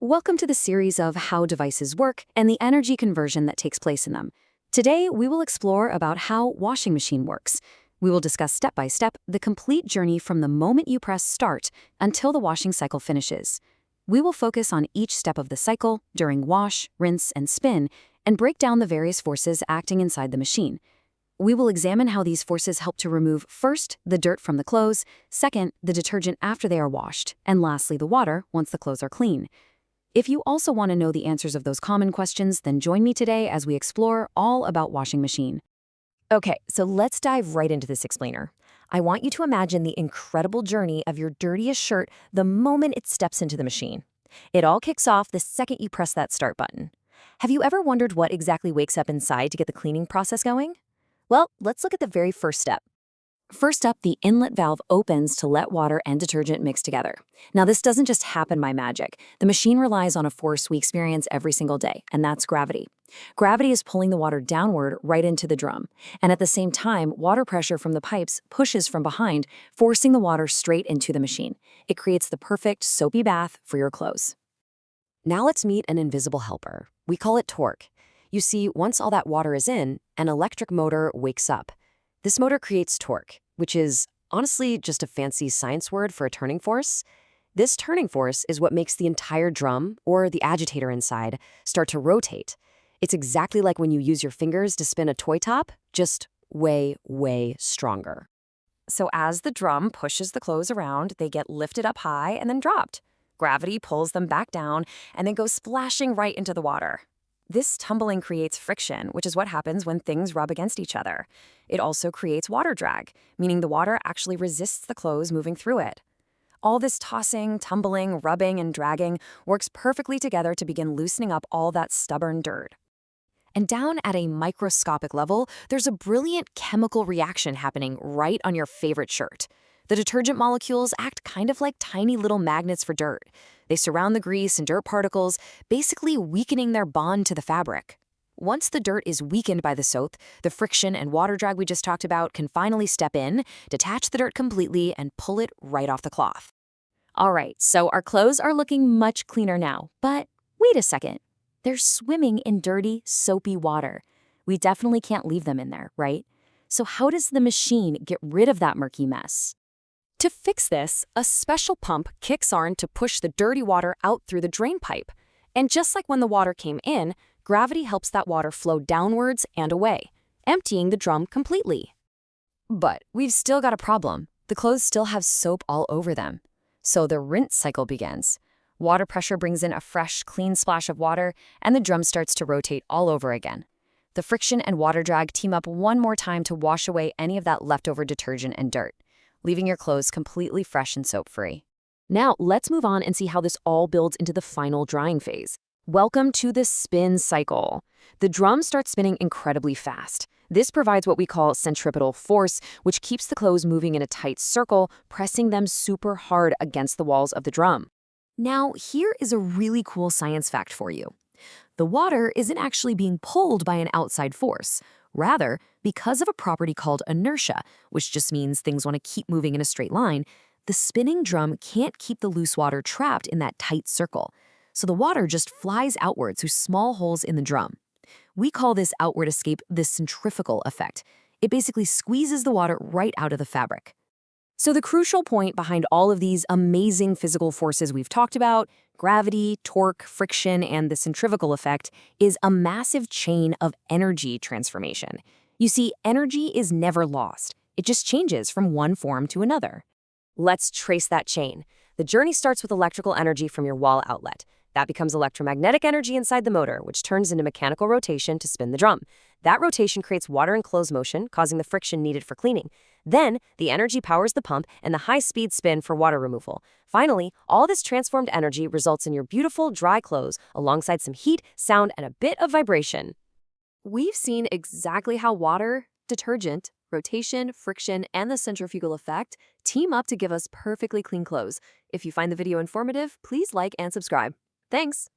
Welcome to the series of how devices work and the energy conversion that takes place in them. Today, we will explore about how washing machine works. We will discuss step by step the complete journey from the moment you press start until the washing cycle finishes. We will focus on each step of the cycle during wash, rinse, and spin, and break down the various forces acting inside the machine. We will examine how these forces help to remove first, the dirt from the clothes, second, the detergent after they are washed, and lastly, the water once the clothes are clean. If you also want to know the answers of those common questions, then join me today as we explore all about washing machine. Okay, so let's dive right into this explainer. I want you to imagine the incredible journey of your dirtiest shirt the moment it steps into the machine. It all kicks off the second you press that start button. Have you ever wondered what exactly wakes up inside to get the cleaning process going? Well, let's look at the very first step. First up, the inlet valve opens to let water and detergent mix together. Now, this doesn't just happen by magic. The machine relies on a force we experience every single day, and that's gravity. Gravity is pulling the water downward right into the drum, and at the same time, water pressure from the pipes pushes from behind, forcing the water straight into the machine. It creates the perfect soapy bath for your clothes. Now let's meet an invisible helper. We call it torque. You see, once all that water is in, an electric motor wakes up. This motor creates torque, which is honestly just a fancy science word for a turning force. This turning force is what makes the entire drum, or the agitator inside, start to rotate. It's exactly like when you use your fingers to spin a toy top, just way, way stronger. So as the drum pushes the clothes around, they get lifted up high and then dropped. Gravity pulls them back down and then goes splashing right into the water. This tumbling creates friction, which is what happens when things rub against each other. It also creates water drag, meaning the water actually resists the clothes moving through it. All this tossing, tumbling, rubbing, and dragging works perfectly together to begin loosening up all that stubborn dirt. And down at a microscopic level, there's a brilliant chemical reaction happening right on your favorite shirt. The detergent molecules act kind of like tiny little magnets for dirt. They surround the grease and dirt particles, basically weakening their bond to the fabric. Once the dirt is weakened by the soap, the friction and water drag we just talked about can finally step in, detach the dirt completely, and pull it right off the cloth. All right, so our clothes are looking much cleaner now, but wait a second. They're swimming in dirty, soapy water. We definitely can't leave them in there, right? So how does the machine get rid of that murky mess? To fix this, a special pump kicks on to push the dirty water out through the drain pipe. And just like when the water came in, gravity helps that water flow downwards and away, emptying the drum completely. But we've still got a problem. The clothes still have soap all over them. So the rinse cycle begins. Water pressure brings in a fresh, clean splash of water, and the drum starts to rotate all over again. The friction and water drag team up one more time to wash away any of that leftover detergent and dirt, leaving your clothes completely fresh and soap-free. Now, let's move on and see how this all builds into the final drying phase. Welcome to the spin cycle. The drum starts spinning incredibly fast. This provides what we call centripetal force, which keeps the clothes moving in a tight circle, pressing them super hard against the walls of the drum. Now, here is a really cool science fact for you. The water isn't actually being pulled by an outside force. Rather, because of a property called inertia, which just means things want to keep moving in a straight line, the spinning drum can't keep the loose water trapped in that tight circle. So the water just flies outward through small holes in the drum. We call this outward escape the centrifugal effect. It basically squeezes the water right out of the fabric. So the crucial point behind all of these amazing physical forces we've talked about, gravity, torque, friction, and the centrifugal effect, is a massive chain of energy transformation. You see, energy is never lost. It just changes from one form to another. Let's trace that chain. The journey starts with electrical energy from your wall outlet. That becomes electromagnetic energy inside the motor, which turns into mechanical rotation to spin the drum. That rotation creates water and clothes motion, causing the friction needed for cleaning. Then, the energy powers the pump and the high-speed spin for water removal. Finally, all this transformed energy results in your beautiful, dry clothes, alongside some heat, sound, and a bit of vibration. We've seen exactly how water, detergent, rotation, friction, and the centrifugal effect team up to give us perfectly clean clothes. If you find the video informative, please like and subscribe. Thanks!